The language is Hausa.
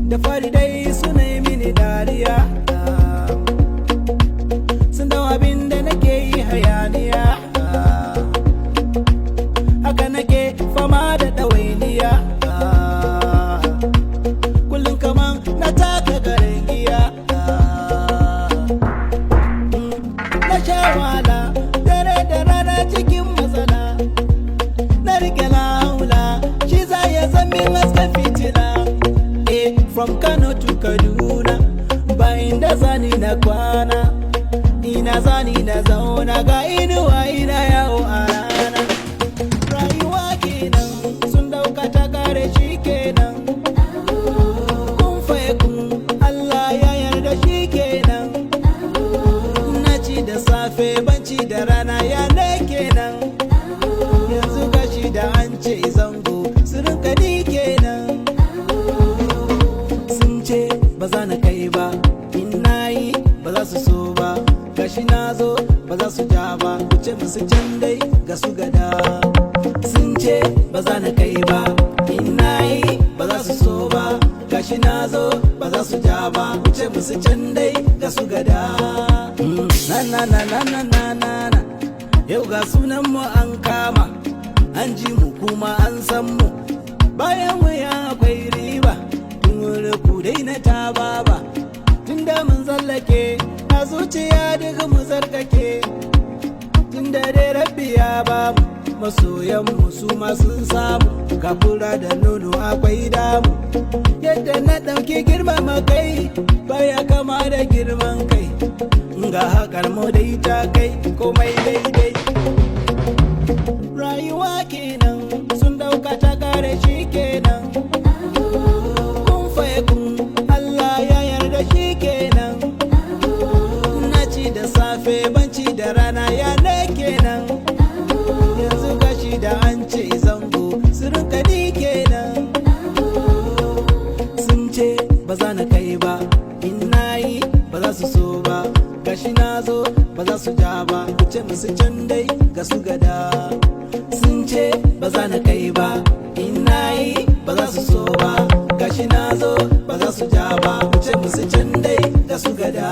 Da fari dai suna yi mini dariya, sun dau abin da nake yi hayaniya, haka nake fama da ɗawainiya, kullum kaman na taka garin giya, na sha wahala dare da rana cikin matsala, na rike laula shi za ya zami hasken fitila. From Kano to Kaduna, bayan da zani na kwana, ina zani na zauna ga inuwa ina yawo a rana. Rayuwa kenan sun dauka ta kare shi kenan, kun faye kun Allah ya yarda shi kenan. Na ci da safe banci da rana ya ne kenan, yanzu gashi da an ce zango su rinka ni kenan. Ba za na kai ba, in na yi ba za su so ba, gashi na zo ba za su ja ba, ku ce musu can dai ga su gada. Sun ce ba za na kai ba, in na yi ba za su so ba, gashi na zo ba za su ja ba, ku ce musu can dai ga su gada. Na na na na na na na na, yau ga sunan mu an kama, an ji mu kuma an san mu, bayan wuya akwai riba. Ku daina ta baba, tunda mun tsallake a zuciya duka mu tsarkake, tunda dai rabbi ya bamu masoyan mu su ma sun samu, kafura da nono akwai damu. Yadda na ɗauki girmama kai baya kama da girman kai, ga haƙar mu dai ta kai komai daidai. Rayuwa kenan sun ɗauka ta kare shi kenan, banci da rana ya ne kenan, yanzu gashi da an ce zango su rinka ni kenan. Sun ce ba za na kai ba, in na yi ba za su so ba, gashi na zo ba za su ja ba, ku ce musu can dai ga su gada. Sun ce ba za na kai ba, in na yi ba za su so ba, gashi na zo ba za su ja ba, ku ce musu can dai ga su gada.